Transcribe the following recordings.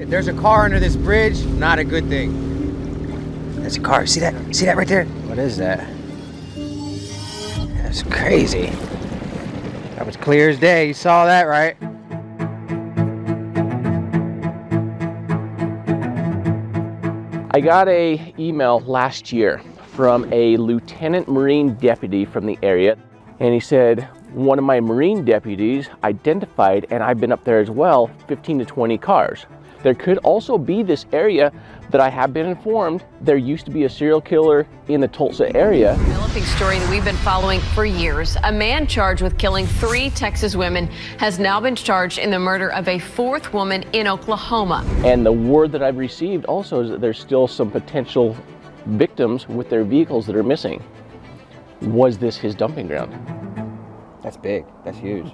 If there's a car under this bridge, not a good thing. There's a car. See that? See that right there? What is that? That's crazy. That was clear as day. You saw that, right? I got an email last year from a lieutenant Marine deputy from the area, and he said one of my Marine deputies identified, and I've been up there as well, 15 to 20 cars. There could also be this area that I have been informed there used to be a serial killer in the Tulsa area. Developing story that we've been following for years. A man charged with killing 3 Texas women has now been charged in the murder of a 4th woman in Oklahoma. And the word that I've received also is that there's still some potential victims with their vehicles that are missing. Was this his dumping ground? That's big. That's huge.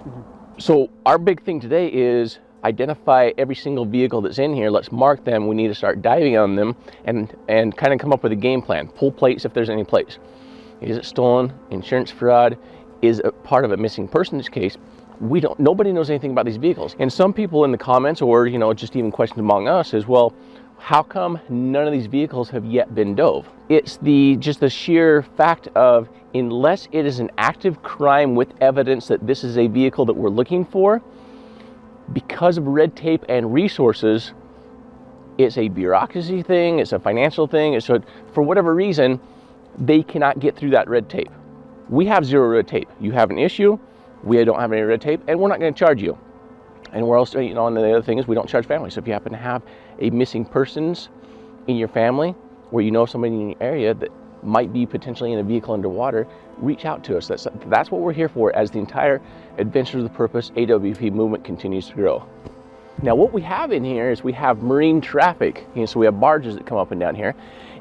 So our big thing today is identify every single vehicle that's in here. Let's mark them. We need to start diving on them and kind of come up with a game plan. Pull plates if there's any plates. Is it stolen? Insurance fraud? Is it part of a missing persons case? Nobody knows anything about these vehicles. And some people in the comments, or just even questions among us, is, well, how come none of these vehicles have yet been dove? It's just the sheer fact of, unless it is an active crime with evidence that this is a vehicle that we're looking for, because of red tape and resources, it's a bureaucracy thing, it's a financial thing, so for whatever reason, they cannot get through that red tape. We have zero red tape. You have an issue, we don't have any red tape, and we're not going to charge you. And we're also, and the other thing is we don't charge families. So if you happen to have a missing persons in your family, or somebody in your area that might be potentially in a vehicle underwater, reach out to us. That's what we're here for as the entire Adventure of the Purpose AWP movement continues to grow. Now what we have in here is we have marine traffic. So we have barges that come up and down here.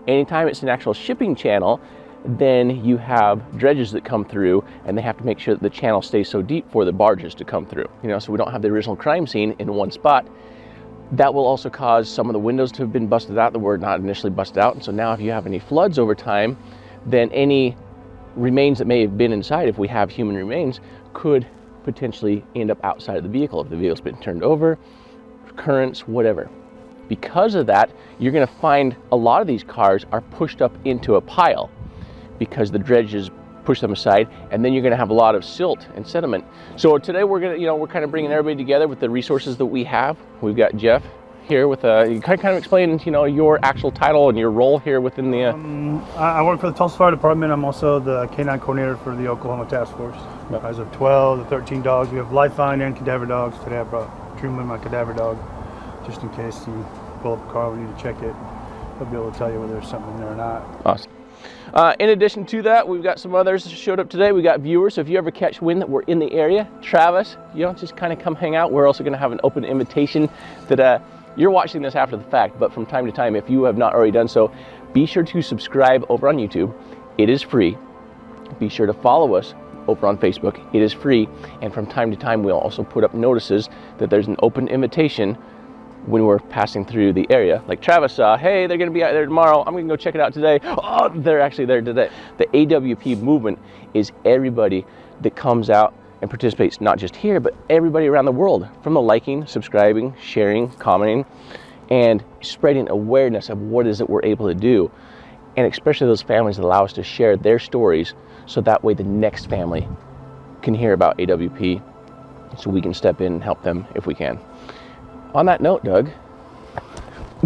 Anytime it's an actual shipping channel, then you have dredges that come through, and they have to make sure that the channel stays so deep for the barges to come through. So we don't have the original crime scene in one spot. That will also cause some of the windows to have been busted out that were not initially busted out. And so now if you have any floods over time, then any remains that may have been inside, if we have human remains, could potentially end up outside of the vehicle if the vehicle's been turned over, currents, whatever. Because of that, you're going to find a lot of these cars are pushed up into a pile because the dredges push them aside, and then you're going to have a lot of silt and sediment. So today we're going to, we're kind of bringing everybody together with the resources that we have. We've got Jeff here with you kind of explain, your actual title and your role here within the. I work for the Tulsa Fire Department. I'm also the canine coordinator for the Oklahoma Task Force. Yep. As of 12 to 13 dogs, we have live find and cadaver dogs. Today I brought Truman, my cadaver dog, just in case you pull up a car, we need to check it. He'll be able to tell you whether there's something in there or not. Awesome. In addition to that, we've got some others that showed up today. We got viewers, so if you ever catch wind that we're in the area, Travis, just kind of come hang out. We're also going to have an open invitation that you're watching this after the fact, but from time to time, if you have not already done so, be sure to subscribe over on YouTube. It is free. Be sure to follow us over on Facebook. It is free. And from time to time, we'll also put up notices that there's an open invitation when we're passing through the area. Like Travis saw, hey, they're going to be out there tomorrow. I'm going to go check it out today. Oh, they're actually there today. The AWP movement is everybody that comes out and participates, not just here, but everybody around the world, from the liking, subscribing, sharing, commenting, and spreading awareness of what it is that we're able to do. And especially those families that allow us to share their stories, so that way the next family can hear about AWP, so we can step in and help them if we can. On that note, Doug,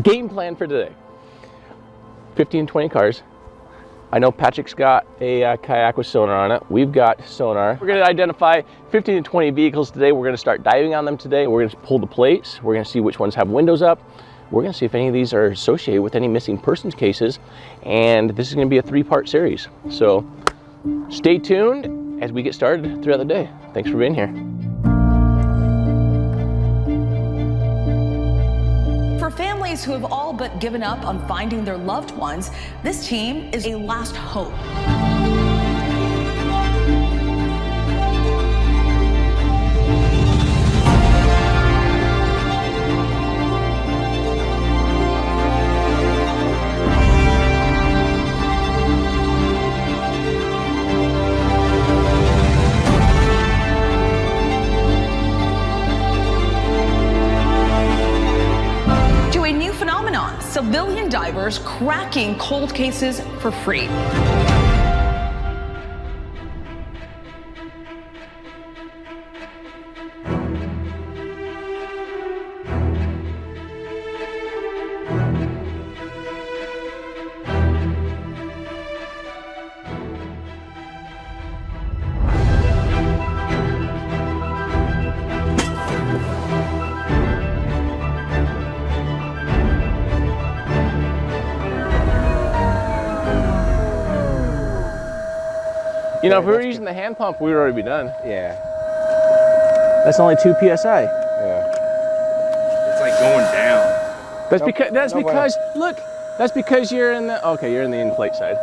game plan for today. 15, 20 cars. I know Patrick's got a kayak with sonar on it. We've got sonar. We're going to identify 15 to 20 vehicles today. We're going to start diving on them today. We're going to pull the plates. We're going to see which ones have windows up. We're going to see if any of these are associated with any missing persons cases. And this is going to be a 3-part series. So stay tuned as we get started throughout the day. Thanks for being here. Families who have all but given up on finding their loved ones, this team is a last hope. phenomenon, civilian divers cracking cold cases for free. You know, if we were using the hand pump, we would already be done. Yeah. That's only 2 psi. Yeah. It's like going down. That's because look, that's because you're in the you're in the inflate side.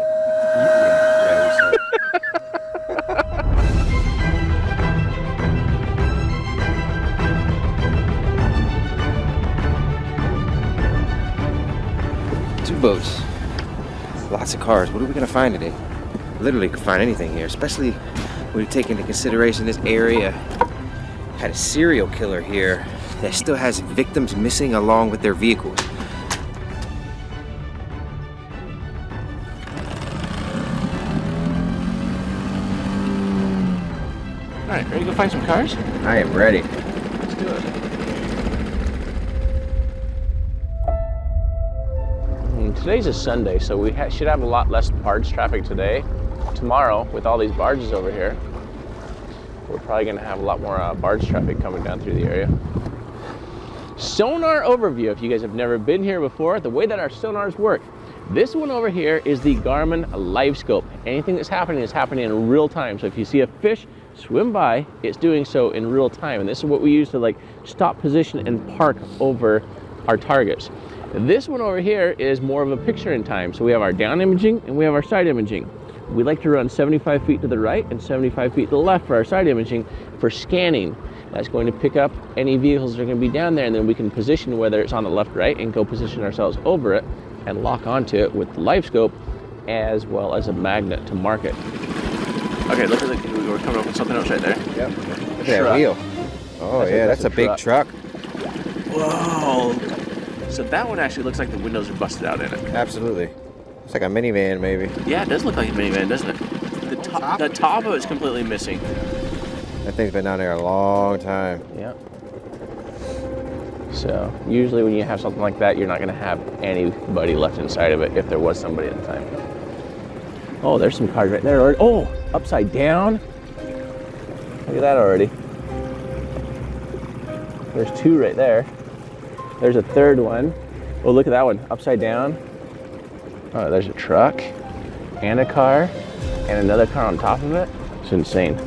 Two boats. Lots of cars. What are we gonna find today? Literally could find anything here, especially when you take into consideration this area had a serial killer here that still has victims missing along with their vehicles. All right, ready to go find some cars? I am ready. Let's do it. Today's a Sunday, so we should have a lot less barge traffic today. Tomorrow, with all these barges over here, we're probably going to have a lot more barge traffic coming down through the area. Sonar overview. If you guys have never been here before, the way that our sonars work. This one over here is the Garmin LiveScope. Anything that's happening is happening in real time. So if you see a fish swim by, it's doing so in real time. And this is what we use to like stop, position, and park over our targets. This one over here is more of a picture in time. So we have our down imaging and we have our side imaging. We like to run 75 feet to the right and 75 feet to the left for our side imaging for scanning. That's going to pick up any vehicles that are going to be down there, and then we can position whether it's on the left, right, and go position ourselves over it and lock onto it with the LiveScope as well as a magnet to mark it. Okay, look at we're coming up with something else right there. Yep. Look at that wheel. Oh yeah, that's a big truck. Whoa. So that one actually looks like the windows are busted out in it. Absolutely. It's like a minivan, maybe. Yeah, it does look like a minivan, doesn't it? The top of it's completely missing. That thing's been down there a long time. Yeah. So usually when you have something like that, you're not going to have anybody left inside of it if there was somebody at the time. Oh, there's some cars right there already. Oh, upside down. Look at that already. There's 2 right there. There's a third one. Oh, look at that one, upside down. Oh, there's a truck and a car and another car on top of it. It's insane.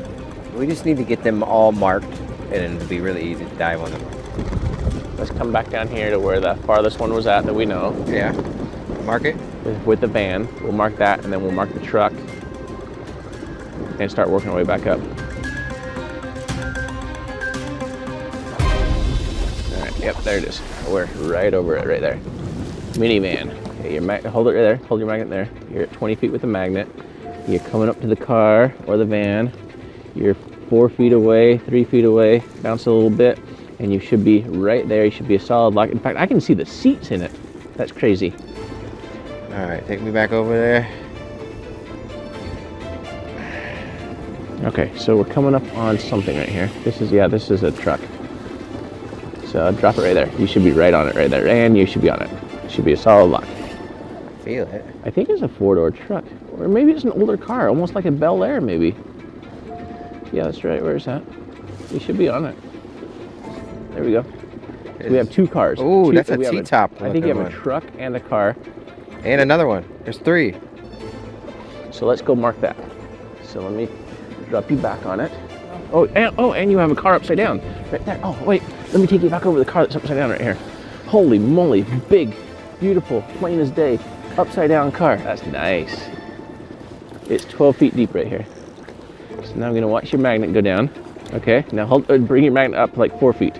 We just need to get them all marked, and it'll be really easy to dive on them. Let's come back down here to where the farthest one was at that we know. Yeah. Mark it. With the van. We'll mark that, and then we'll mark the truck and start working our way back up. All right, yep, there it is. We're right over it right there. Minivan. Okay, hold it right there. Hold your magnet there. You're at 20 feet with the magnet. You're coming up to the car or the van. You're 4 feet away, 3 feet away. Bounce a little bit, and you should be right there. You should be a solid lock. In fact, I can see the seats in it. That's crazy. All right, take me back over there. Okay, so we're coming up on something right here. This is a truck. So drop it right there. You should be right on it right there, and you should be on it. It should be a solid lock. Feel it. I think it's a 4-door truck, or maybe it's an older car, almost like a Bel Air, maybe. Yeah, that's right. Where's that? You should be on it. There we go. So we have 2 cars. Oh, that's a T-top. I think you have a truck and a car. And another one. There's 3. So let's go mark that. So let me drop you back on it. Oh, and you have a car upside down right there. Oh, wait. Let me take you back over the car that's upside down right here. Holy moly, big, beautiful, plain as day, upside down car. That's nice. It's 12 feet deep right here. So now I'm gonna watch your magnet go down. Okay, now bring your magnet up like 4 feet.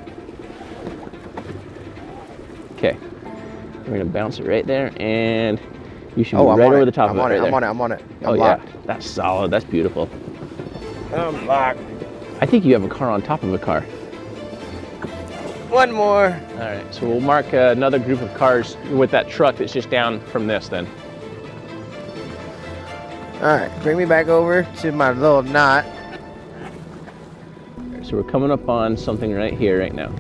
Okay, we're gonna bounce it right there, and you should be right over the top of it. I'm on it. Oh yeah, that's solid, that's beautiful. I'm locked. I think you have a car on top of a car. One more. All right, so we'll mark another group of cars with that truck that's just down from this then. All right, bring me back over to my little knot. So we're coming up on something right here, right now.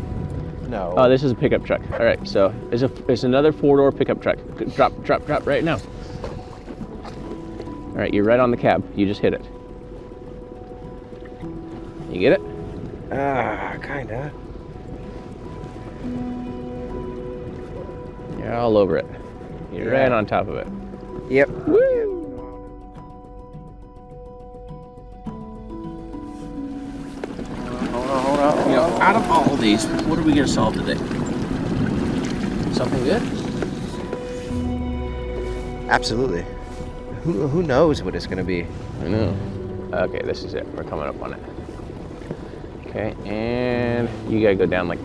No. Oh, this is a pickup truck. All right, so it's another 4-door pickup truck. Drop right now. All right, you're right on the cab. You just hit it. You get it? Kinda. You're all over it. You're right on top of it. Yep. Woo! Hold on. You know, out of all of these, what are we gonna solve today? Something good? Absolutely. Who knows what it's gonna be? I know. Okay, this is it. We're coming up on it. Okay, and you gotta go down like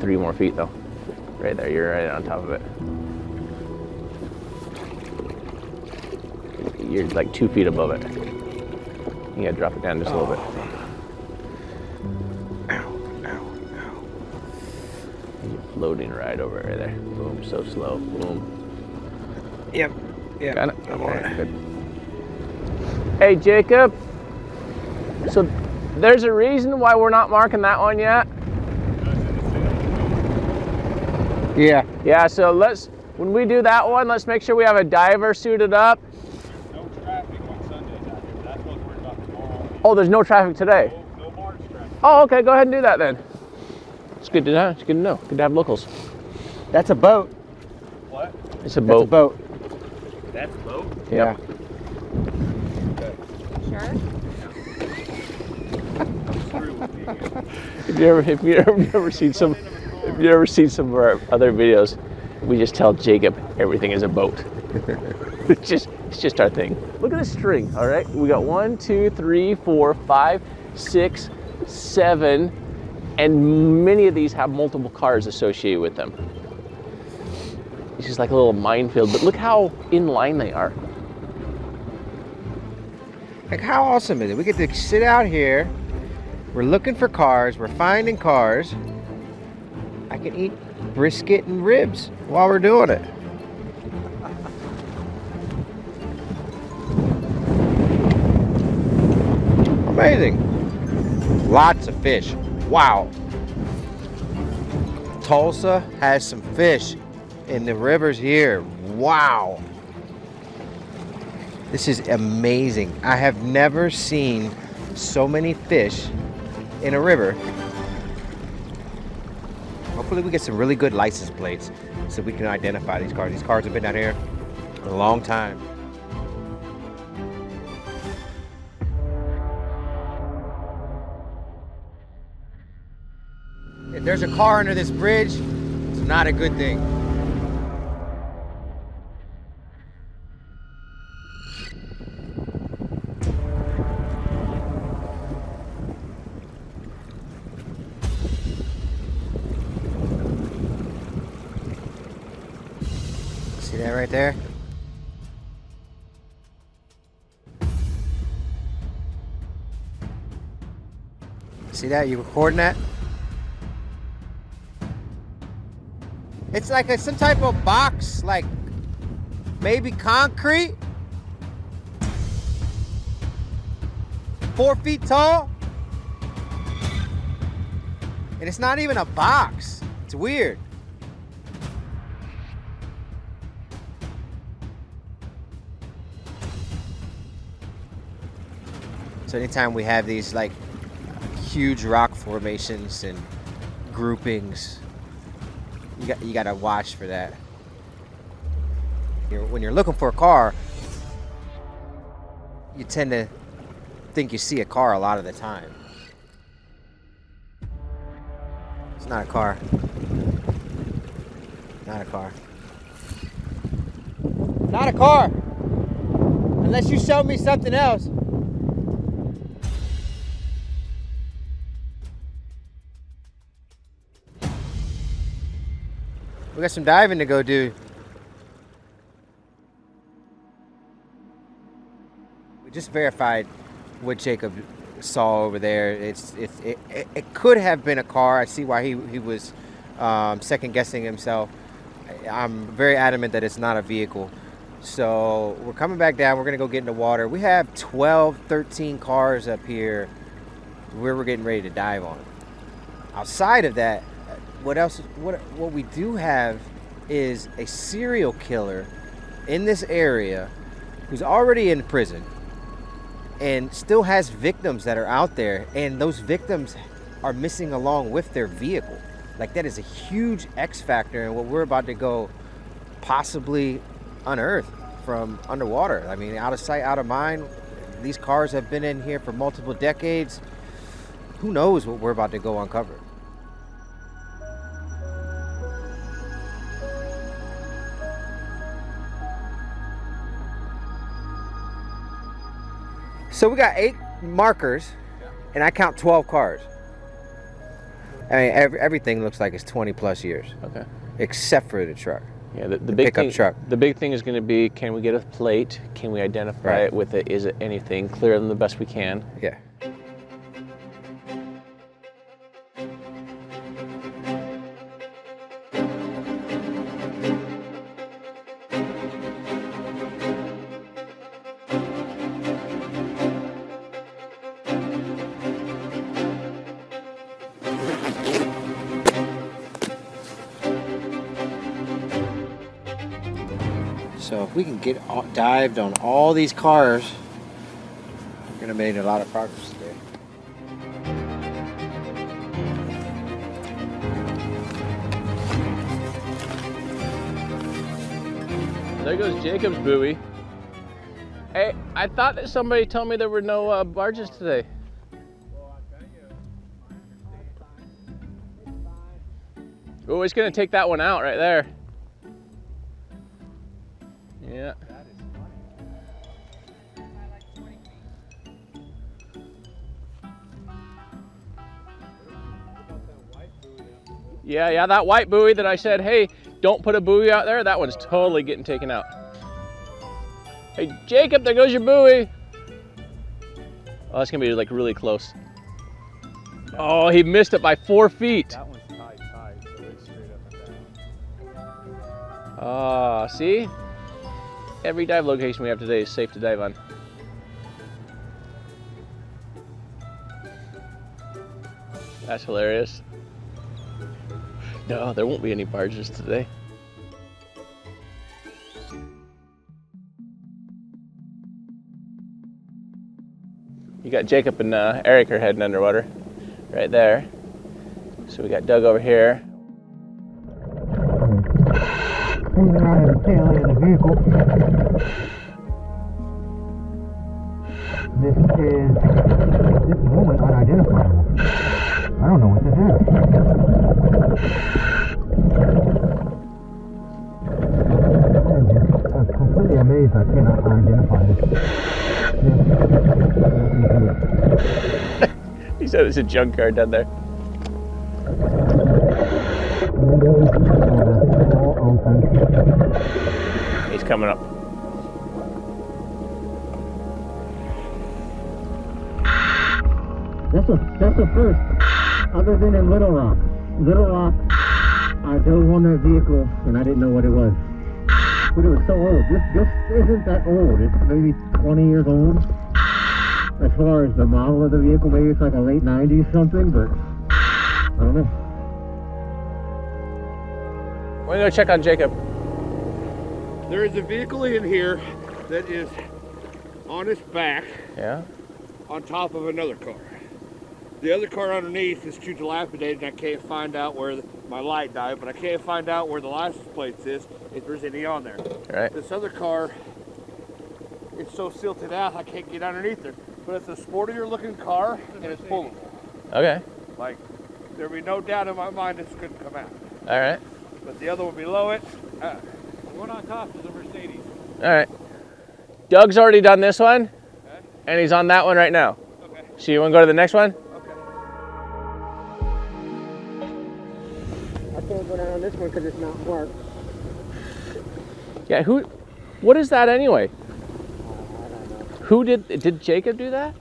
3 more feet though. Right there, you're right on top of it. You're like 2 feet above it. You gotta drop it down just a little bit. Ow. You're floating right over right there. Boom, so slow. Boom. Yep. Got it? I'm on it. Good. Hey, Jacob. So there's a reason why we're not marking that one yet? Yeah. Yeah, so when we do that one, let's make sure we have a diver suited up. No traffic on Sundays out here. That's what's worried about tomorrow. Oh, there's no traffic today. No barge traffic. Oh, okay, go ahead and do that then. It's good to know. It's good to know. Good to have locals. That's a boat. What? It's a That's a boat. boat. That's a boat? Yep. If you ever seen some of our other videos, we just tell Jacob everything is a boat. it's just our thing. Look at this string. All right, we got 1, 2, 3, 4, 5, 6, 7, and many of these have multiple cars associated with them. It's just like a little minefield, but look how in line they are. Like, how awesome is it? We get to sit out here. We're looking for cars. We're finding cars. I can eat brisket and ribs while we're doing it. Amazing. Lots of fish. Wow. Tulsa has some fish in the rivers here. Wow. This is amazing. I have never seen so many fish in a river. Hopefully we get some really good license plates so we can identify these cars. These cars have been down here a long time. If there's a car under this bridge, it's not a good thing. See that right there? See that? You recording that? It's like some type of box, like maybe concrete. 4 feet tall. And it's not even a box. It's weird. So anytime we have these like huge rock formations and groupings, you gotta watch for that. When you're looking for a car, you tend to think you see a car a lot of the time. It's not a car. Not a car. Not a car! Unless you show me something else. We got some diving to go do. We just verified what Jacob saw over there. It could have been a car. I see why he was second guessing himself. I'm very adamant that it's not a vehicle. So we're coming back down. We're going to go get in the water. We have 12, 13 cars up here where we're getting ready to dive on. Outside of that, what we do have is a serial killer in this area who's already in prison and still has victims that are out there, and those victims are missing along with their vehicle. Like, that is a huge X factor in what we're about to go possibly unearth from underwater. I mean, out of sight, out of mind. These cars have been in here for multiple decades. Who knows what we're about to go uncover? So we got 8 markers, and I count 12 cars. I mean, everything looks like it's 20 plus years. Okay. Except for the truck. Yeah, the big pickup thing, truck. The big thing is going to be, can we get a plate? Can we identify it with it? Is it anything? Clear them the best we can. Yeah. So if we can get dived on all these cars, we're gonna make a lot of progress today. There goes Jacob's buoy. Hey, I thought that somebody told me there were no barges today. Oh, it's gonna take that one out right there. Yeah. Yeah, that white buoy that I said, hey, don't put a buoy out there, that one's totally getting taken out. Hey, Jacob, there goes your buoy. Oh, that's gonna be like really close. Oh, he missed it by 4 feet. That one's tight, so it's straight up and down. Ah, see? Every dive location we have today is safe to dive on. That's hilarious. No, there won't be any barges today. You got Jacob and Eric are heading underwater right there. So we got Doug over here. Hanging out at the tail end of the vehicle. This woman unidentifiable. I don't know what this is. I'm completely amazed I cannot identify this. He said it's a junkyard down there. He's coming up. That's a first, other than in Little Rock. Little Rock, I dove on that vehicle and I didn't know what it was. But it was so old. This isn't that old. It's maybe 20 years old. As far as the model of the vehicle, maybe it's like a late 90s something, but I don't know. We're gonna go check on Jacob. There is a vehicle in here that is on its back, on top of another car. The other car underneath is too dilapidated and I can't find out where my light died, but I can't find out where the license plates is, if there's any on there. Right. This other car, it's so silted out I can't get underneath there. But it's a sportier looking car and it's pullable. Okay. Like, there'll be no doubt in my mind this couldn't come out. All right. But the other one below it, The one on top is a Mercedes. All right. Doug's already done this one, and he's on that one right now. Okay. So you want to go to the next one? Okay. I can't go down on this one because it's not marked. Yeah. What is that anyway? Who did Jacob do that?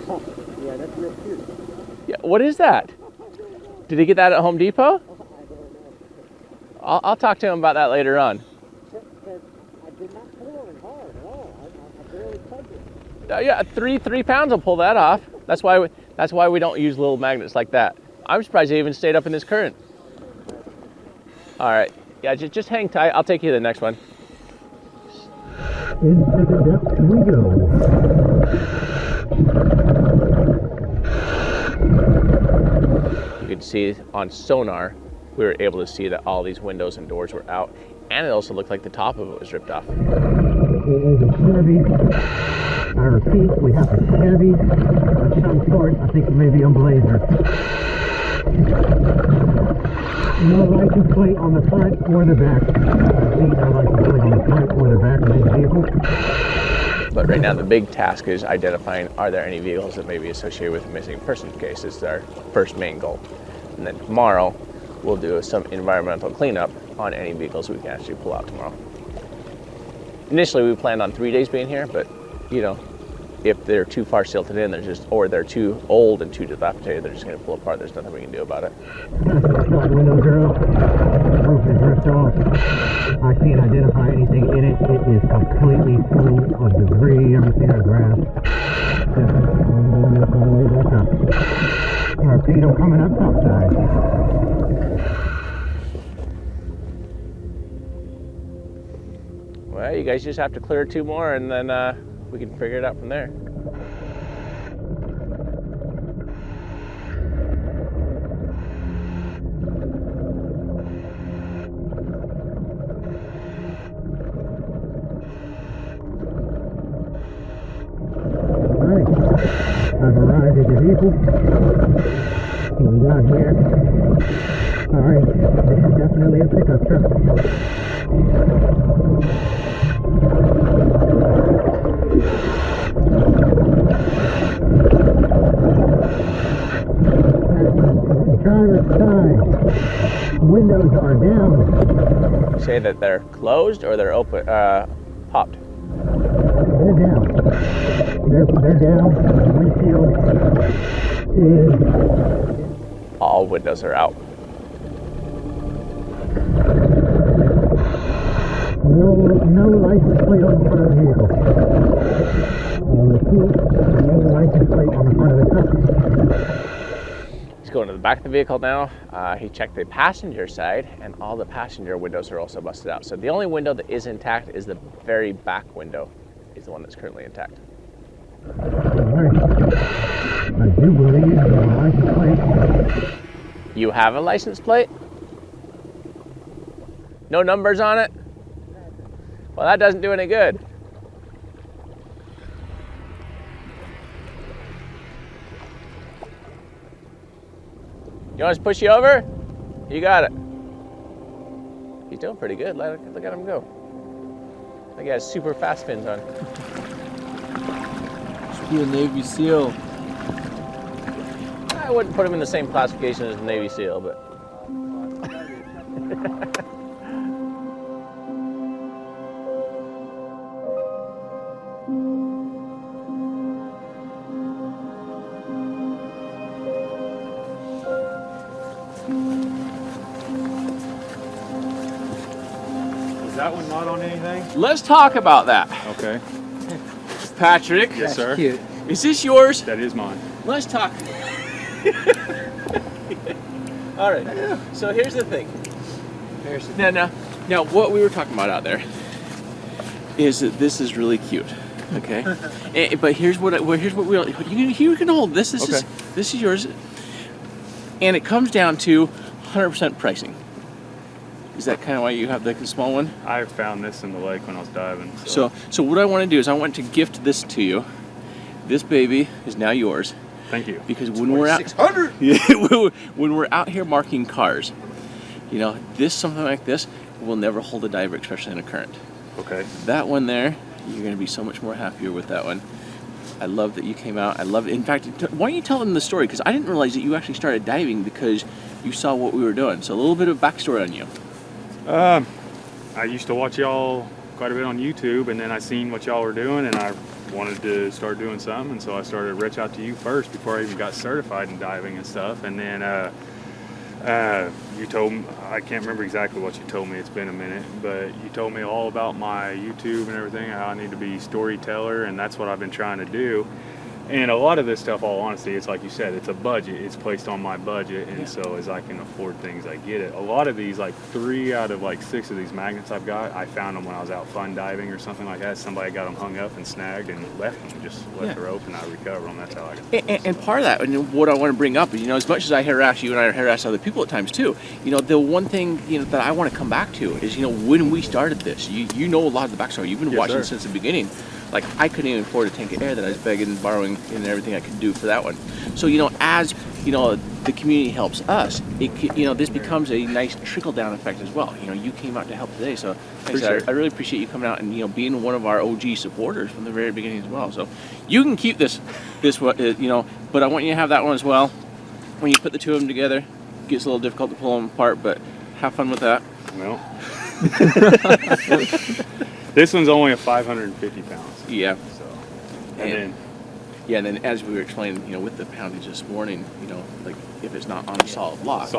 Oh, yeah, that's real cute. Yeah. What is that? Did he get that at Home Depot? I'll talk to him about that later on. I did not pull on it hard at all. I barely tugged it. Yeah, 3 pounds will pull that off. That's why we don't use little magnets like that. I'm surprised they even stayed up in this current. All right, yeah, just hang tight. I'll take you to the next one. Into the depths we go. You can see on sonar, we were able to see that all these windows and doors were out, and it also looked like the top of it was ripped off. It is a Chevy. I repeat, we have a Chevy of some sort. I think it may be a Blazer. No license plate on the front or the back. I repeat, no license plate on the front or the back of this vehicle. But right now the big task is identifying, are there any vehicles that may be associated with a missing persons case? This is our first main goal. And then tomorrow, we'll do some environmental cleanup on any vehicles we can actually pull out tomorrow. Initially, we planned on 3 days being here, but you know, if they're too far silted in, or they're too old and too dilapidated, they're just going to pull apart. There's nothing we can do about it. Windows are up. Roof is ripped off. I can't identify anything in it. It is completely full of debris. Everything I grabbed. Just windows all the way back up. Torpedo coming up topside. Well, you guys just have to clear 2 more, and then we can figure it out from there. Alright, I've arrived at the vehicle. What we got here? Alright, this is definitely a pickup truck. Driver's side. Windows are down. Say that they're closed or they're open, popped. They're down. They're down. The windshield is... All windows are out. No license plate on the front of the vehicle. No license plate on the front of the truck. He's going to the back of the vehicle now. He checked the passenger side, and all the passenger windows are also busted out. So the only window that is intact is the very back window, is the one that's currently intact. Alright. I do believe there's a license plate. You have a license plate? No numbers on it? Well, that doesn't do any good. You want us to push you over? You got it. He's doing pretty good. Look at him go. I think he has super fast fins on. Should be a Navy SEAL. I wouldn't put him in the same classification as the Navy SEAL, but. Is that one not on anything? Let's talk about that. Okay. Patrick. Yes, sir. Cute. Is this yours? That is mine. Let's talk. All right. So here's the thing. Now, what we were talking about out there is that this is really cute. Okay. But here's what you can hold this. This is yours, and it comes down to 100% pricing. Is that kind of why you have the small one? I found this in the lake when I was diving. So what I want to do is I want to gift this to you. This baby is now yours. Thank you. Because when we're out, when we're out here marking cars, you know, something like this will never hold a diver, especially in a current. Okay. That one there, you're going to be so much more happier with that one. I love that you came out. I love it. In fact, why don't you tell them the story? Because I didn't realize that you actually started diving because you saw what we were doing. So a little bit of backstory on you. I used to watch y'all quite a bit on YouTube, and then I seen what y'all were doing, and I wanted to start doing something, and so I started to reach out to you first before I even got certified in diving and stuff. And then You told me, I can't remember exactly what you told me, it's been a minute, but you told me all about my YouTube and everything, how I need to be storyteller, and that's what I've been trying to do. And a lot of this stuff, all honesty, it's like you said, it's a budget. It's placed on my budget, and so as I can afford things, I get it. A lot of these, like 3 out of like 6 of these magnets I've got, I found them when I was out fun diving or something like that. Somebody got them hung up and snagged and left them, just left the rope, and I recover them. That's how I got them. And part of that, and what I want to bring up is, as much as I harass you and I harass other people at times too, the one thing, that I want to come back to is, when we started this, you know a lot of the backstory. You've been watching since the beginning. Like, I couldn't even afford a tank of air that I was begging and borrowing and everything I could do for that one. So, as, the community helps us, this becomes a nice trickle-down effect as well. You came out to help today, so I really appreciate you coming out and, being one of our OG supporters from the very beginning as well. So, you can keep this one, but I want you to have that one as well. When you put the two of them together, it gets a little difficult to pull them apart, but have fun with that. Well. This one's only a 550 pounds. Yeah. So, and then as we were explaining, with the poundage this morning, like if it's not on a solid lock,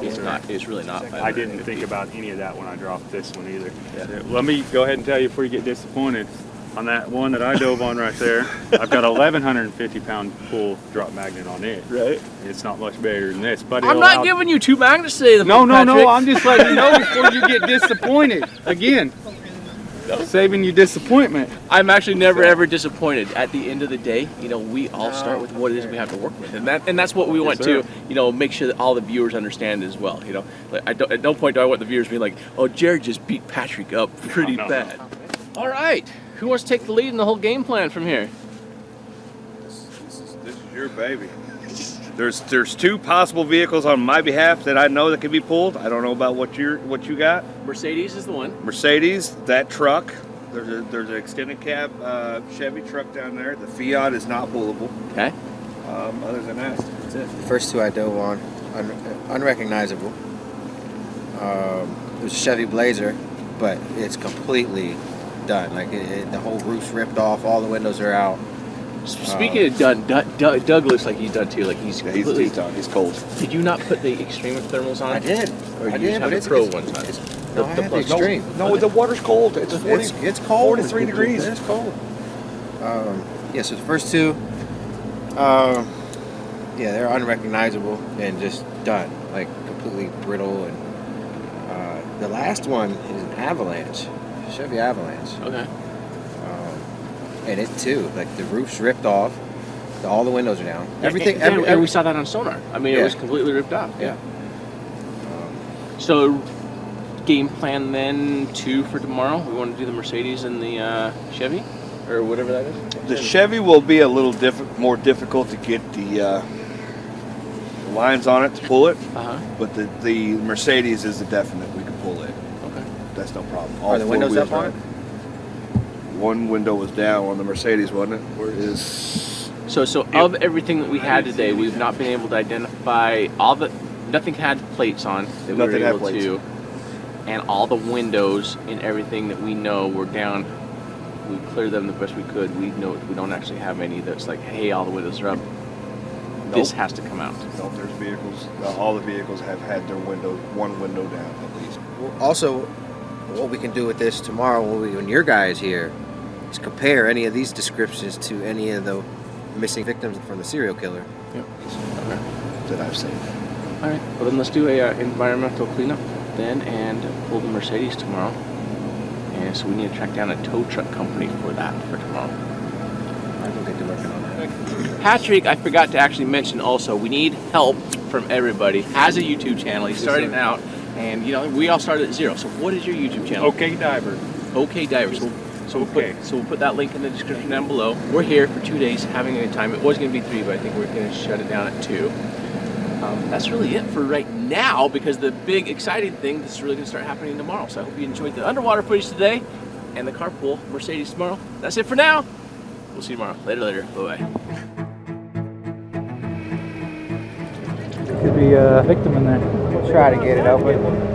it's really not. I didn't think about any of that when I dropped this one either. Yeah. Let me go ahead and tell you before you get disappointed. On that one that I dove on right there, I've got a 1,150 pound pull drop magnet on it. Right. It's not much bigger than this, but I'm not giving you 2 magnets today. No. I'm just letting you know before you get disappointed again. Saving you disappointment. I'm actually never ever disappointed. At the end of the day, we all start with what it is we have to work with, and that's what we want to, make sure that all the viewers understand as well. Like at no point do I want the viewers being like, "Oh, Jared just beat Patrick up pretty bad." No. All right, who wants to take the lead in the whole game plan from here? This is your baby. There's 2 possible vehicles on my behalf that I know that can be pulled. I don't know about what you got. Mercedes is the one. Mercedes, that truck. There's an extended cab Chevy truck down there. The Fiat is not pullable. Okay. Other than that, that's it. The first 2 I dove on, unrecognizable. There's a Chevy Blazer, but it's completely done. Like the whole roof's ripped off, all the windows are out. Speaking of done, Doug looks like he's done too. Like he's done. He's cold. Did you not put the extreme thermals on? I did. Or you just have the pro ones on? No, I had the extreme. No, the water's cold. It's 40. It's cold. 43 degrees. It's cold. So the first 2, they're unrecognizable and just done, like completely brittle. And the last one is an Avalanche, Chevy Avalanche. Okay. And it too, like the roof's ripped off, all the windows are down. Everything. And we saw that on sonar. I mean, it was completely ripped off. Yeah. So, game plan then 2 for tomorrow. We want to do the Mercedes and the Chevy, or whatever that is. The Chevy will be a little more difficult to get the lines on it to pull it. But the Mercedes is a definite. We can pull it. Okay. That's no problem. Are the windows up on it? One window was down on the Mercedes, wasn't it? Where is? So of everything that we had today, we've not been able to identify nothing had plates on that we were able to, and all the windows and everything that we know were down. We cleared them the best we could. We know we don't actually have any that's like, hey, all the windows are up. Nope. This has to come out. Nope, there's vehicles. All the vehicles have had their one window down at least. Well, also, what we can do with this tomorrow when your guy is here is compare any of these descriptions to any of the missing victims from the serial killer. Yep. Okay. That I've seen. All right. Well, then let's do a environmental cleanup then and pull the Mercedes tomorrow. And so we need to track down a tow truck company for that for tomorrow. I will get to working on that. Patrick, I forgot to actually mention also, we need help from everybody. Has a YouTube channel. He's starting out. And, we all started at 0. So what is your YouTube channel? OK Diver. OK Diver. So we'll put that link in the description down below. We're here for 2 days having a good time. It was going to be 3, but I think we're going to shut it down at 2. That's really it for right now, because the big exciting thing is really going to start happening tomorrow. So I hope you enjoyed the underwater footage today and the carpool Mercedes tomorrow. That's it for now. We'll see you tomorrow. Later. Bye-bye. Could be a victim in there. We'll try to get it open.